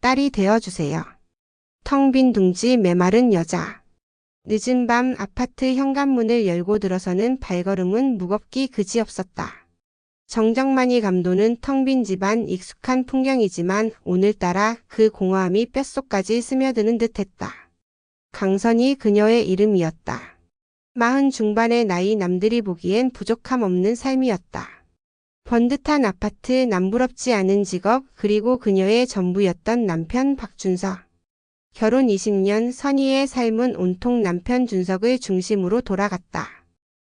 딸이 되어주세요. 텅 빈 둥지 메마른 여자. 늦은 밤 아파트 현관문을 열고 들어서는 발걸음은 무겁기 그지없었다. 정정만이 감도는 텅 빈 집안 익숙한 풍경이지만 오늘따라 그 공허함이 뼛속까지 스며드는 듯했다. 강선이 그녀의 이름이었다. 40 중반의 나이 남들이 보기엔 부족함 없는 삶이었다. 번듯한 아파트, 남부럽지 않은 직업, 그리고 그녀의 전부였던 남편 박준석. 결혼 20년 선희의 삶은 온통 남편 준석을 중심으로 돌아갔다.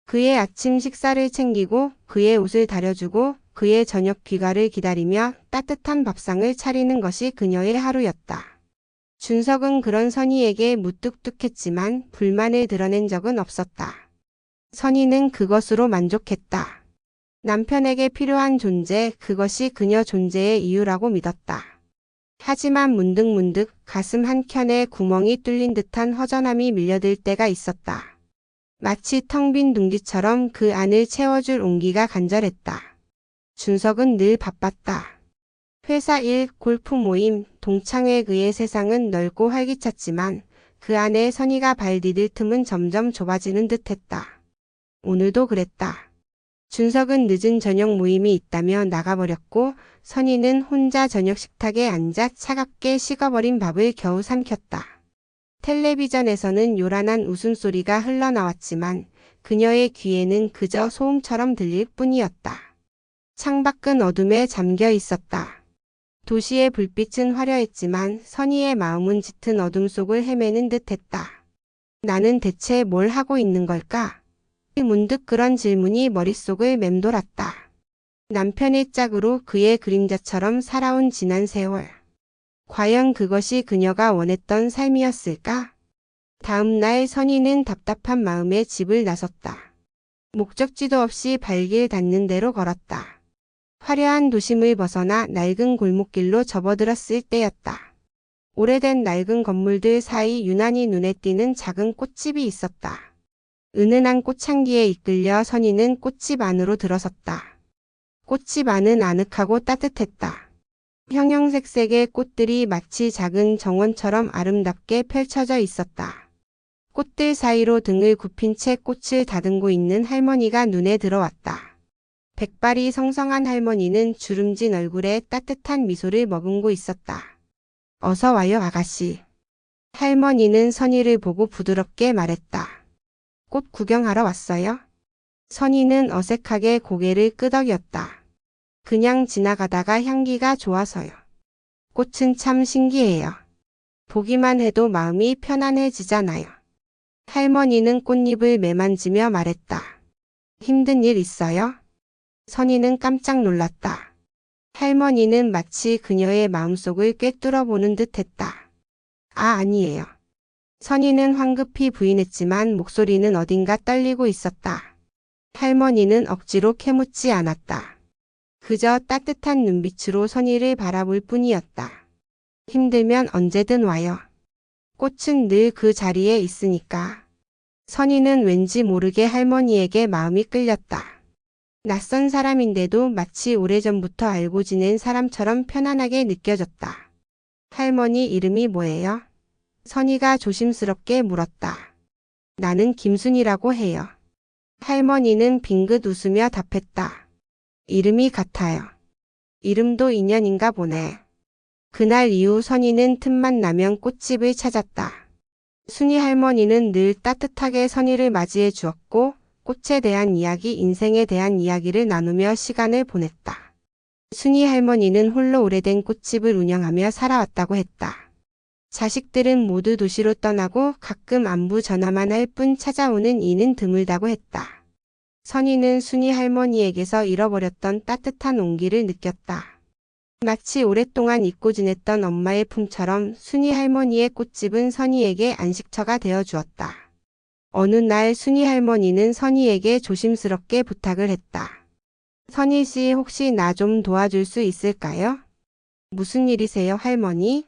그의 아침 식사를 챙기고 그의 옷을 다려주고 그의 저녁 귀가를 기다리며 따뜻한 밥상을 차리는 것이 그녀의 하루였다. 준석은 그런 선희에게 무뚝뚝했지만 불만을 드러낸 적은 없었다. 선희는 그것으로 만족했다. 남편에게 필요한 존재, 그것이 그녀 존재의 이유라고 믿었다. 하지만 문득문득 가슴 한켠에 구멍이 뚫린 듯한 허전함이 밀려들 때가 있었다. 마치 텅 빈 둥지처럼 그 안을 채워줄 온기가 간절했다. 준석은 늘 바빴다. 회사 일, 골프 모임, 동창회 그의 세상은 넓고 활기찼지만 그 안에 선희가 발 디딜 틈은 점점 좁아지는 듯했다. 오늘도 그랬다. 준석은 늦은 저녁 모임이 있다며 나가버렸고 선희는 혼자 저녁 식탁에 앉아 차갑게 식어버린 밥을 겨우 삼켰다. 텔레비전에서는 요란한 웃음소리가 흘러나왔지만 그녀의 귀에는 그저 소음처럼 들릴 뿐이었다. 창밖은 어둠에 잠겨 있었다. 도시의 불빛은 화려했지만 선희의 마음은 짙은 어둠 속을 헤매는 듯했다. 나는 대체 뭘 하고 있는 걸까? 문득 그런 질문이 머릿속을 맴돌았다. 남편의 짝으로 그의 그림자처럼 살아온 지난 세월. 과연 그것이 그녀가 원했던 삶이었을까? 다음 날 선희는 답답한 마음에 집을 나섰다. 목적지도 없이 발길 닿는 대로 걸었다. 화려한 도심을 벗어나 낡은 골목길로 접어들었을 때였다. 오래된 낡은 건물들 사이 유난히 눈에 띄는 작은 꽃집이 있었다. 은은한 꽃향기에 이끌려 선희는 꽃집 안으로 들어섰다. 꽃집 안은 아늑하고 따뜻했다. 형형색색의 꽃들이 마치 작은 정원처럼 아름답게 펼쳐져 있었다. 꽃들 사이로 등을 굽힌 채 꽃을 다듬고 있는 할머니가 눈에 들어왔다. 백발이 성성한 할머니는 주름진 얼굴에 따뜻한 미소를 머금고 있었다. 어서 와요, 아가씨. 할머니는 선희를 보고 부드럽게 말했다. 꽃 구경하러 왔어요? 선희는 어색하게 고개를 끄덕였다. 그냥 지나가다가 향기가 좋아서요. 꽃은 참 신기해요. 보기만 해도 마음이 편안해지잖아요. 할머니는 꽃잎을 매만지며 말했다. 힘든 일 있어요? 선희는 깜짝 놀랐다. 할머니는 마치 그녀의 마음속을 꿰뚫어 보는 듯 했다. 아니에요. 선희는 황급히 부인했지만 목소리는 어딘가 떨리고 있었다. 할머니는 억지로 캐묻지 않았다. 그저 따뜻한 눈빛으로 선희를 바라볼 뿐이었다. 힘들면 언제든 와요. 꽃은 늘 그 자리에 있으니까. 선희는 왠지 모르게 할머니에게 마음이 끌렸다. 낯선 사람인데도 마치 오래전부터 알고 지낸 사람처럼 편안하게 느껴졌다. 할머니 이름이 뭐예요? 선희가 조심스럽게 물었다. 나는 김순이라고 해요. 할머니는 빙긋 웃으며 답했다. 이름이 같아요. 이름도 인연인가 보네. 그날 이후 선희는 틈만 나면 꽃집을 찾았다. 순이 할머니는 늘 따뜻하게 선희를 맞이해 주었고 꽃에 대한 이야기, 인생에 대한 이야기를 나누며 시간을 보냈다. 순이 할머니는 홀로 오래된 꽃집을 운영하며 살아왔다고 했다. 자식들은 모두 도시로 떠나고 가끔 안부 전화만 할 뿐 찾아오는 이는 드물다고 했다. 선희는 순이 할머니에게서 잃어버렸던 따뜻한 온기를 느꼈다. 마치 오랫동안 잊고 지냈던 엄마의 품처럼 순이 할머니의 꽃집은 선희에게 안식처가 되어 주었다. 어느 날 순이 할머니는 선희에게 조심스럽게 부탁을 했다. 선희 씨, 혹시 나 좀 도와줄 수 있을까요? 무슨 일이세요, 할머니?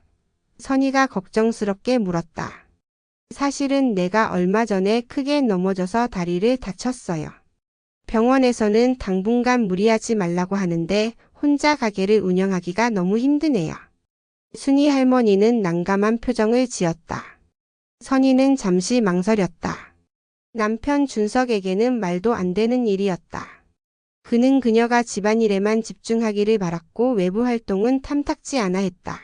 선희가 걱정스럽게 물었다. 사실은 내가 얼마 전에 크게 넘어져서 다리를 다쳤어요. 병원에서는 당분간 무리하지 말라고 하는데 혼자 가게를 운영하기가 너무 힘드네요. 순이 할머니는 난감한 표정을 지었다. 선희는 잠시 망설였다. 남편 준석에게는 말도 안 되는 일이었다. 그는 그녀가 집안일에만 집중하기를 바랐고 외부 활동은 탐탁지 않아 했다.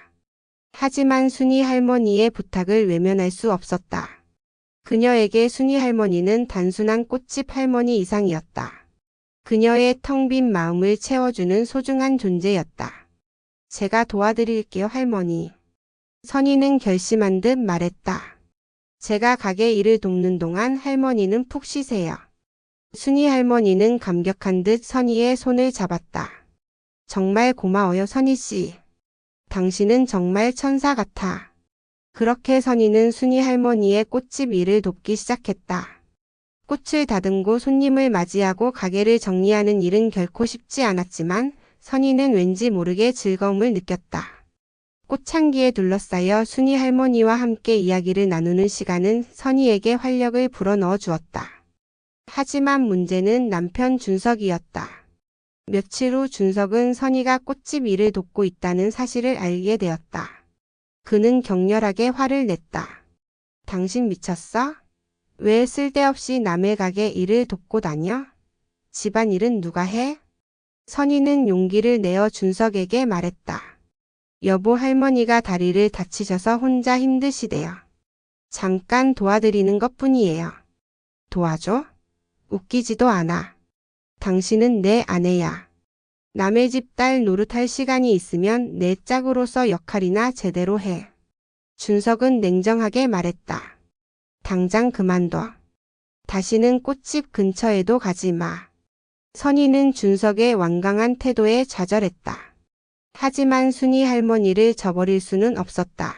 하지만 순이 할머니의 부탁을 외면할 수 없었다. 그녀에게 순이 할머니는 단순한 꽃집 할머니 이상이었다. 그녀의 텅 빈 마음을 채워주는 소중한 존재였다. 제가 도와드릴게요, 할머니. 선희는 결심한 듯 말했다. 제가 가게 일을 돕는 동안 할머니는 푹 쉬세요. 순이 할머니는 감격한 듯 선희의 손을 잡았다. 정말 고마워요, 선희 씨. 당신은 정말 천사 같아. 그렇게 선희는 순이 할머니의 꽃집 일을 돕기 시작했다. 꽃을 다듬고 손님을 맞이하고 가게를 정리하는 일은 결코 쉽지 않았지만 선희는 왠지 모르게 즐거움을 느꼈다. 꽃향기에 둘러싸여 순이 할머니와 함께 이야기를 나누는 시간은 선희에게 활력을 불어넣어 주었다. 하지만 문제는 남편 준석이었다. 며칠 후 준석은 선희가 꽃집 일을 돕고 있다는 사실을 알게 되었다. 그는 격렬하게 화를 냈다. 당신 미쳤어? 왜 쓸데없이 남의 가게 일을 돕고 다녀? 집안일은 누가 해? 선희는 용기를 내어 준석에게 말했다. 여보, 할머니가 다리를 다치셔서 혼자 힘드시대요. 잠깐 도와드리는 것뿐이에요. 도와줘? 웃기지도 않아. 당신은 내 아내야. 남의 집 딸 노릇할 시간이 있으면 내 짝으로서 역할이나 제대로 해. 준석은 냉정하게 말했다. 당장 그만둬. 다시는 꽃집 근처에도 가지 마. 선희는 준석의 완강한 태도에 좌절했다. 하지만 순이 할머니를 저버릴 수는 없었다.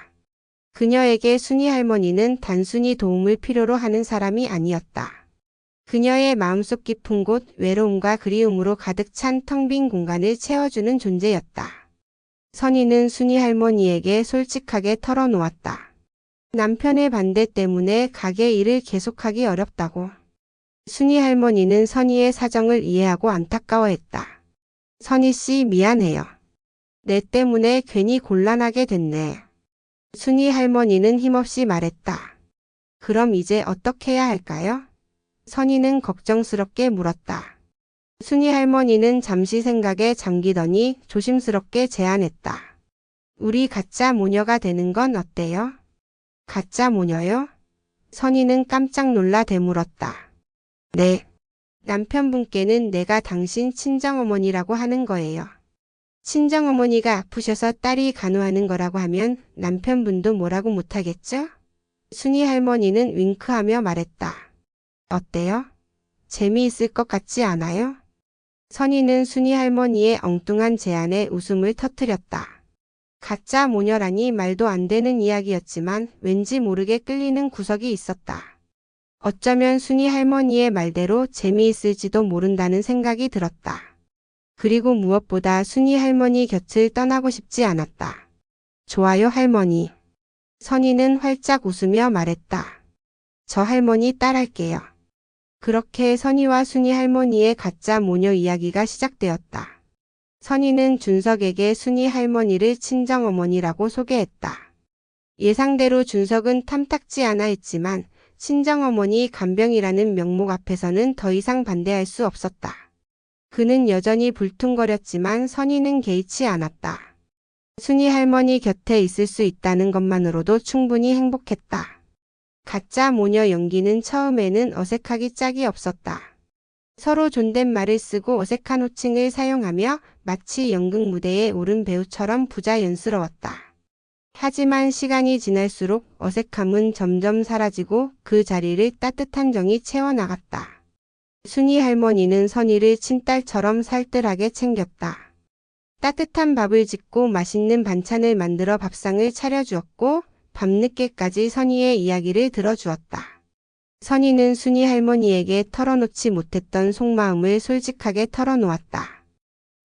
그녀에게 순이 할머니는 단순히 도움을 필요로 하는 사람이 아니었다. 그녀의 마음속 깊은 곳, 외로움과 그리움으로 가득 찬 텅 빈 공간을 채워주는 존재였다. 선희는 순이 할머니에게 솔직하게 털어놓았다. 남편의 반대 때문에 가게 일을 계속하기 어렵다고. 순이 할머니는 선희의 사정을 이해하고 안타까워했다. 선희 씨, 미안해요. 내 때문에 괜히 곤란하게 됐네. 순이 할머니는 힘없이 말했다. 그럼 이제 어떻게 해야 할까요? 선희는 걱정스럽게 물었다. 순이 할머니는 잠시 생각에 잠기더니 조심스럽게 제안했다. 우리 가짜 모녀가 되는 건 어때요? 가짜 모녀요? 선희는 깜짝 놀라 되물었다. 네. 남편분께는 내가 당신 친정어머니라고 하는 거예요. 친정어머니가 아프셔서 딸이 간호하는 거라고 하면 남편분도 뭐라고 못하겠죠? 순이 할머니는 윙크하며 말했다. 어때요? 재미있을 것 같지 않아요? 선희는 순이 할머니의 엉뚱한 제안에 웃음을 터뜨렸다. 가짜 모녀라니 말도 안 되는 이야기였지만 왠지 모르게 끌리는 구석이 있었다. 어쩌면 순이 할머니의 말대로 재미있을지도 모른다는 생각이 들었다. 그리고 무엇보다 순이 할머니 곁을 떠나고 싶지 않았다. 좋아요, 할머니. 선희는 활짝 웃으며 말했다. 저 할머니 따랄게요. 그렇게 선희와 순이 할머니의 가짜 모녀 이야기가 시작되었다. 선희는 준석에게 순이 할머니를 친정어머니라고 소개했다. 예상대로 준석은 탐탁지 않아 했지만 친정어머니 간병이라는 명목 앞에서는 더 이상 반대할 수 없었다. 그는 여전히 불퉁거렸지만 선희는 개의치 않았다. 순이 할머니 곁에 있을 수 있다는 것만으로도 충분히 행복했다. 가짜 모녀 연기는 처음에는 어색하기 짝이 없었다. 서로 존댓말을 쓰고 어색한 호칭을 사용하며 마치 연극 무대에 오른 배우처럼 부자연스러웠다. 하지만 시간이 지날수록 어색함은 점점 사라지고 그 자리를 따뜻한 정이 채워나갔다. 순이 할머니는 선희를 친딸처럼 살뜰하게 챙겼다. 따뜻한 밥을 짓고 맛있는 반찬을 만들어 밥상을 차려주었고 밤늦게까지 선희의 이야기를 들어주었다. 선희는 순이 할머니에게 털어놓지 못했던 속마음을 솔직하게 털어놓았다.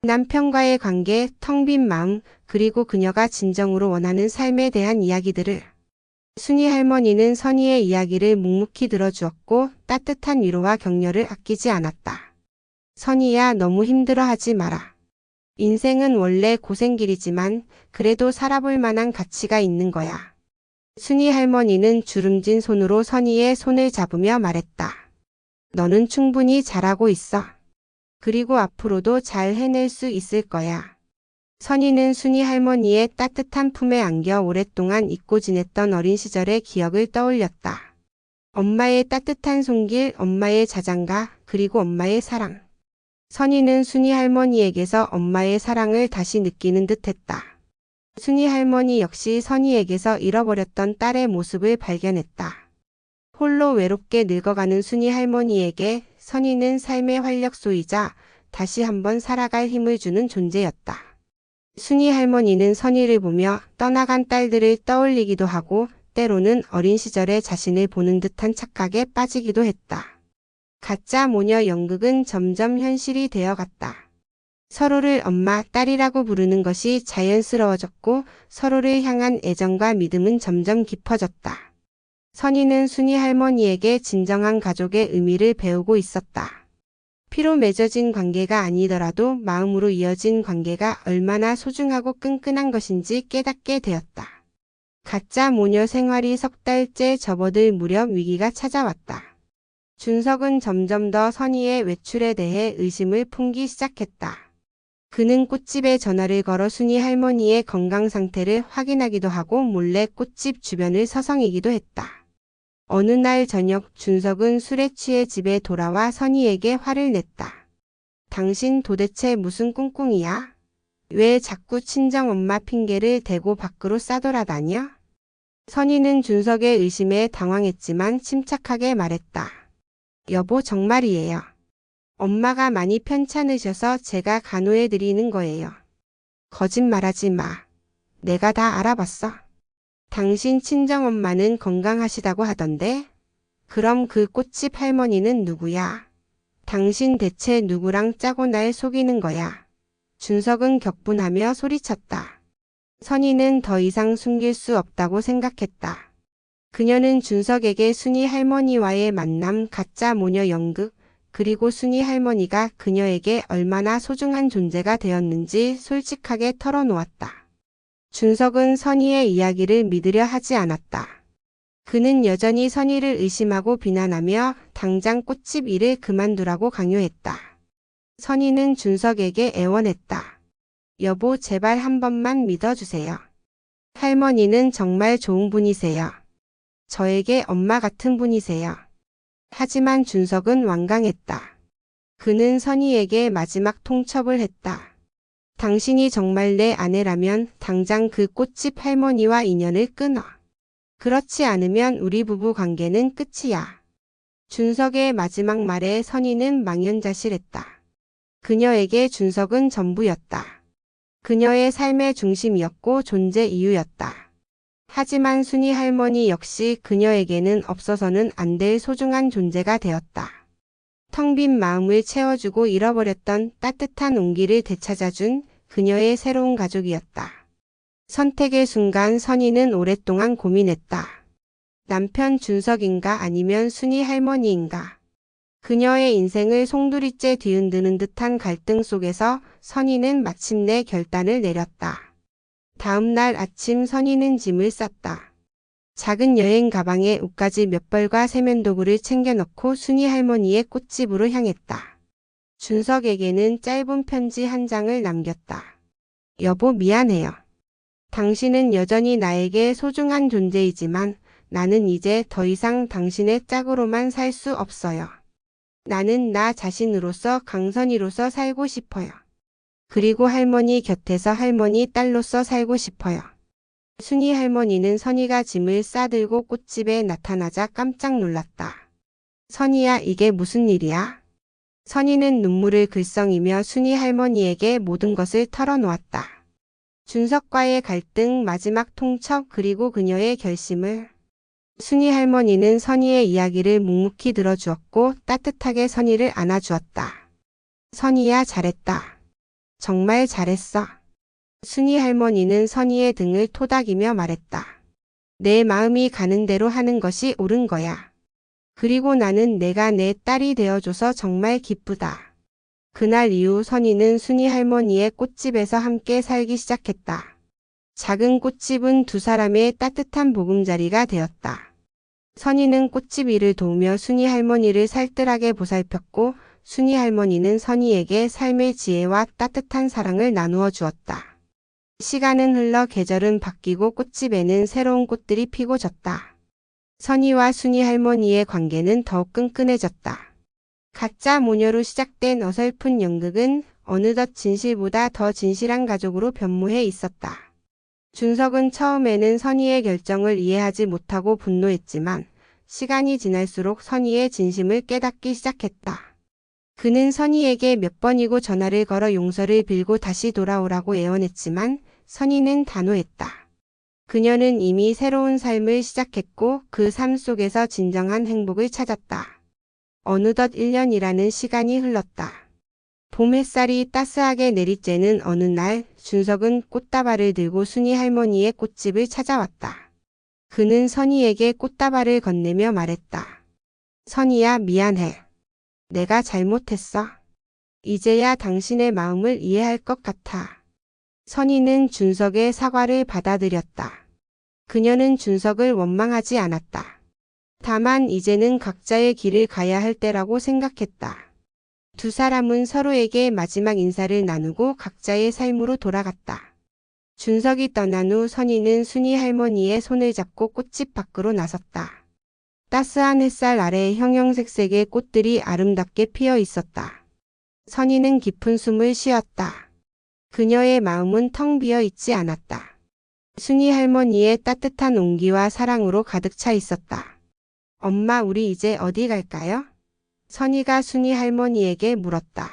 남편과의 관계, 텅 빈 마음, 그리고 그녀가 진정으로 원하는 삶에 대한 이야기들을. 순이 할머니는 선희의 이야기를 묵묵히 들어주었고 따뜻한 위로와 격려를 아끼지 않았다. 선희야, 너무 힘들어하지 마라. 인생은 원래 고생길이지만 그래도 살아볼 만한 가치가 있는 거야. 순이 할머니는 주름진 손으로 선희의 손을 잡으며 말했다. 너는 충분히 잘하고 있어. 그리고 앞으로도 잘 해낼 수 있을 거야. 선희는 순이 할머니의 따뜻한 품에 안겨 오랫동안 잊고 지냈던 어린 시절의 기억을 떠올렸다. 엄마의 따뜻한 손길, 엄마의 자장가, 그리고 엄마의 사랑. 선희는 순이 할머니에게서 엄마의 사랑을 다시 느끼는 듯했다. 순이 할머니 역시 선희에게서 잃어버렸던 딸의 모습을 발견했다. 홀로 외롭게 늙어가는 순이 할머니에게 선희는 삶의 활력소이자 다시 한번 살아갈 힘을 주는 존재였다. 순이 할머니는 선희를 보며 떠나간 딸들을 떠올리기도 하고 때로는 어린 시절의 자신을 보는 듯한 착각에 빠지기도 했다. 가짜 모녀 연극은 점점 현실이 되어갔다. 서로를 엄마, 딸이라고 부르는 것이 자연스러워졌고 서로를 향한 애정과 믿음은 점점 깊어졌다. 선희는 순이 할머니에게 진정한 가족의 의미를 배우고 있었다. 피로 맺어진 관계가 아니더라도 마음으로 이어진 관계가 얼마나 소중하고 끈끈한 것인지 깨닫게 되었다. 가짜 모녀 생활이 석 달째 접어들 무렵 위기가 찾아왔다. 준석은 점점 더 선희의 외출에 대해 의심을 품기 시작했다. 그는 꽃집에 전화를 걸어 순이 할머니의 건강 상태를 확인하기도 하고 몰래 꽃집 주변을 서성이기도 했다. 어느 날 저녁 준석은 술에 취해 집에 돌아와 선희에게 화를 냈다. 당신 도대체 무슨 꿍꿍이야? 왜 자꾸 친정엄마 핑계를 대고 밖으로 싸돌아다녀? 선희는 준석의 의심에 당황했지만 침착하게 말했다. 여보, 정말이에요. 엄마가 많이 편찮으셔서 제가 간호해 드리는 거예요. 거짓말하지 마. 내가 다 알아봤어. 당신 친정엄마는 건강하시다고 하던데? 그럼 그 꽃집 할머니는 누구야? 당신 대체 누구랑 짜고 날 속이는 거야? 준석은 격분하며 소리쳤다. 선희는 더 이상 숨길 수 없다고 생각했다. 그녀는 준석에게 순이 할머니와의 만남, 가짜 모녀 연극, 그리고 순이 할머니가 그녀에게 얼마나 소중한 존재가 되었는지 솔직하게 털어놓았다. 준석은 선희의 이야기를 믿으려 하지 않았다. 그는 여전히 선희를 의심하고 비난하며 당장 꽃집 일을 그만두라고 강요했다. 선희는 준석에게 애원했다. 여보, 제발 한 번만 믿어주세요. 할머니는 정말 좋은 분이세요. 저에게 엄마 같은 분이세요. 하지만 준석은 완강했다. 그는 선희에게 마지막 통첩을 했다. 당신이 정말 내 아내라면 당장 그 꽃집 할머니와 인연을 끊어. 그렇지 않으면 우리 부부 관계는 끝이야. 준석의 마지막 말에 선희는 망연자실했다. 그녀에게 준석은 전부였다. 그녀의 삶의 중심이었고 존재 이유였다. 하지만 순이 할머니 역시 그녀에게는 없어서는 안 될 소중한 존재가 되었다. 텅 빈 마음을 채워주고 잃어버렸던 따뜻한 온기를 되찾아준 그녀의 새로운 가족이었다. 선택의 순간 선희는 오랫동안 고민했다. 남편 준석인가 아니면 순이 할머니인가. 그녀의 인생을 송두리째 뒤흔드는 듯한 갈등 속에서 선희는 마침내 결단을 내렸다. 다음 날 아침 선희는 짐을 쌌다. 작은 여행 가방에 옷가지 몇 벌과 세면도구를 챙겨 넣고 순이 할머니의 꽃집으로 향했다. 준석에게는 짧은 편지 한 장을 남겼다. 여보, 미안해요. 당신은 여전히 나에게 소중한 존재이지만 나는 이제 더 이상 당신의 짝으로만 살 수 없어요. 나는 나 자신으로서 강선희로서 살고 싶어요. 그리고 할머니 곁에서 할머니 딸로서 살고 싶어요. 순이 할머니는 선희가 짐을 싸들고 꽃집에 나타나자 깜짝 놀랐다. 선희야, 이게 무슨 일이야? 선희는 눈물을 글썽이며 순이 할머니에게 모든 것을 털어놓았다. 준석과의 갈등, 마지막 통첩, 그리고 그녀의 결심을. 순이 할머니는 선희의 이야기를 묵묵히 들어주었고 따뜻하게 선희를 안아주었다. 선희야, 잘했다. 정말 잘했어. 순이 할머니는 선희의 등을 토닥이며 말했다. 내 마음이 가는 대로 하는 것이 옳은 거야. 그리고 나는 내가 내 딸이 되어줘서 정말 기쁘다. 그날 이후 선희는 순이 할머니의 꽃집에서 함께 살기 시작했다. 작은 꽃집은 두 사람의 따뜻한 보금자리가 되었다. 선희는 꽃집 일을 도우며 순이 할머니를 살뜰하게 보살폈고 순이 할머니는 선희에게 삶의 지혜와 따뜻한 사랑을 나누어 주었다. 시간은 흘러 계절은 바뀌고 꽃집에는 새로운 꽃들이 피고 졌다. 선희와 순이 할머니의 관계는 더욱 끈끈해졌다. 가짜 모녀로 시작된 어설픈 연극은 어느덧 진실보다 더 진실한 가족으로 변모해 있었다. 준석은 처음에는 선희의 결정을 이해하지 못하고 분노했지만 시간이 지날수록 선희의 진심을 깨닫기 시작했다. 그는 선희에게 몇 번이고 전화를 걸어 용서를 빌고 다시 돌아오라고 애원했지만 선희는 단호했다. 그녀는 이미 새로운 삶을 시작했고 그 삶 속에서 진정한 행복을 찾았다. 어느덧 1년이라는 시간이 흘렀다. 봄 햇살이 따스하게 내리쬐는 어느 날 준석은 꽃다발을 들고 순이 할머니의 꽃집을 찾아왔다. 그는 선희에게 꽃다발을 건네며 말했다. 선희야, 미안해. 내가 잘못했어. 이제야 당신의 마음을 이해할 것 같아. 선희는 준석의 사과를 받아들였다. 그녀는 준석을 원망하지 않았다. 다만 이제는 각자의 길을 가야 할 때라고 생각했다. 두 사람은 서로에게 마지막 인사를 나누고 각자의 삶으로 돌아갔다. 준석이 떠난 후 선희는 순이 할머니의 손을 잡고 꽃집 밖으로 나섰다. 따스한 햇살 아래 형형색색의 꽃들이 아름답게 피어 있었다. 선희는 깊은 숨을 쉬었다. 그녀의 마음은 텅 비어 있지 않았다. 순이 할머니의 따뜻한 온기와 사랑으로 가득 차 있었다. 엄마, 우리 이제 어디 갈까요? 선희가 순이 할머니에게 물었다.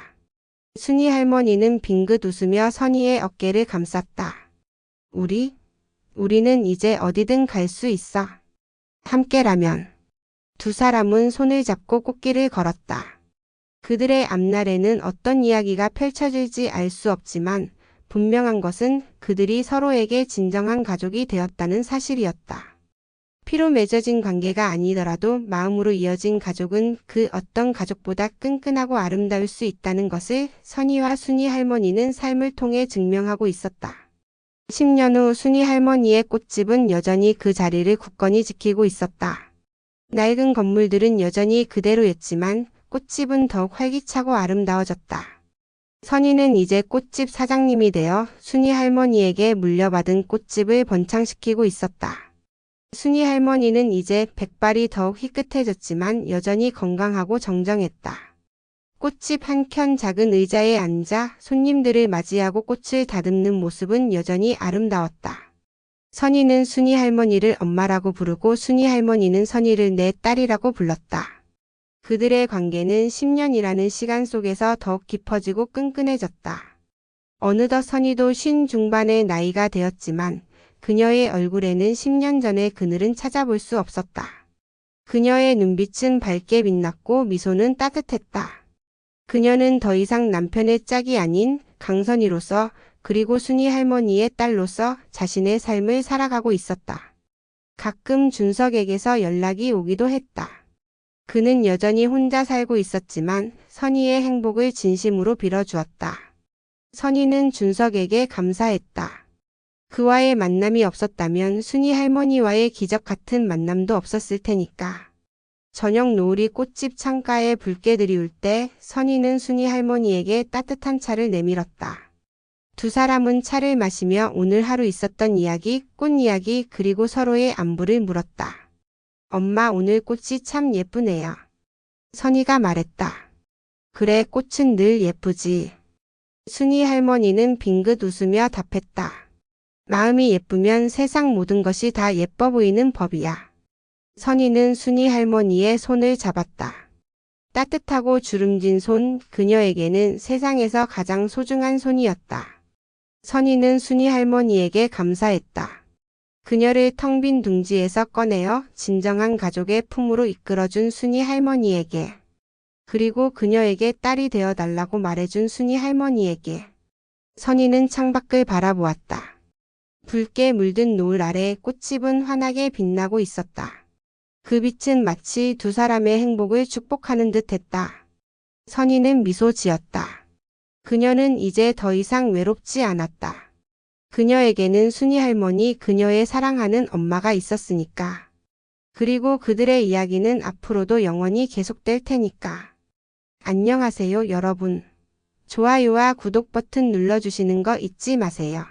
순이 할머니는 빙긋 웃으며 선희의 어깨를 감쌌다. 우리는 이제 어디든 갈 수 있어. 함께라면. 두 사람은 손을 잡고 꽃길을 걸었다. 그들의 앞날에는 어떤 이야기가 펼쳐질지 알 수 없지만 분명한 것은 그들이 서로에게 진정한 가족이 되었다는 사실이었다. 피로 맺어진 관계가 아니더라도 마음으로 이어진 가족은 그 어떤 가족보다 끈끈하고 아름다울 수 있다는 것을 선희와 순이 할머니는 삶을 통해 증명하고 있었다. 10년 후 순이 할머니의 꽃집은 여전히 그 자리를 굳건히 지키고 있었다. 낡은 건물들은 여전히 그대로였지만 꽃집은 더욱 활기차고 아름다워졌다. 선희는 이제 꽃집 사장님이 되어 순이 할머니에게 물려받은 꽃집을 번창시키고 있었다. 순이 할머니는 이제 백발이 더욱 희끗해졌지만 여전히 건강하고 정정했다. 꽃집 한켠 작은 의자에 앉아 손님들을 맞이하고 꽃을 다듬는 모습은 여전히 아름다웠다. 선희는 순이 할머니를 엄마라고 부르고 순이 할머니는 선희를 내 딸이라고 불렀다. 그들의 관계는 10년이라는 시간 속에서 더욱 깊어지고 끈끈해졌다. 어느덧 선희도 50 중반의 나이가 되었지만 그녀의 얼굴에는 10년 전의 그늘은 찾아볼 수 없었다. 그녀의 눈빛은 밝게 빛났고 미소는 따뜻했다. 그녀는 더 이상 남편의 짝이 아닌 강선희로서 그리고 순이 할머니의 딸로서 자신의 삶을 살아가고 있었다. 가끔 준석에게서 연락이 오기도 했다. 그는 여전히 혼자 살고 있었지만 선희의 행복을 진심으로 빌어주었다. 선희는 준석에게 감사했다. 그와의 만남이 없었다면 순이 할머니와의 기적 같은 만남도 없었을 테니까. 저녁 노을이 꽃집 창가에 붉게 들이울 때 선희는 순이 할머니에게 따뜻한 차를 내밀었다. 두 사람은 차를 마시며 오늘 하루 있었던 이야기, 꽃 이야기 그리고 서로의 안부를 물었다. 엄마, 오늘 꽃이 참 예쁘네요. 선희가 말했다. 그래, 꽃은 늘 예쁘지. 순이 할머니는 빙긋 웃으며 답했다. 마음이 예쁘면 세상 모든 것이 다 예뻐 보이는 법이야. 선희는 순이 할머니의 손을 잡았다. 따뜻하고 주름진 손, 그녀에게는 세상에서 가장 소중한 손이었다. 선희는 순이 할머니에게 감사했다. 그녀를 텅 빈 둥지에서 꺼내어 진정한 가족의 품으로 이끌어준 순이 할머니에게, 그리고 그녀에게 딸이 되어달라고 말해준 순이 할머니에게. 선희는 창밖을 바라보았다. 붉게 물든 노을 아래 꽃집은 환하게 빛나고 있었다. 그 빛은 마치 두 사람의 행복을 축복하는 듯 했다. 선희는 미소 지었다. 그녀는 이제 더 이상 외롭지 않았다. 그녀에게는 순이 할머니, 그녀의 사랑하는 엄마가 있었으니까. 그리고 그들의 이야기는 앞으로도 영원히 계속될 테니까. 안녕하세요, 여러분. 좋아요와 구독 버튼 눌러주시는 거 잊지 마세요.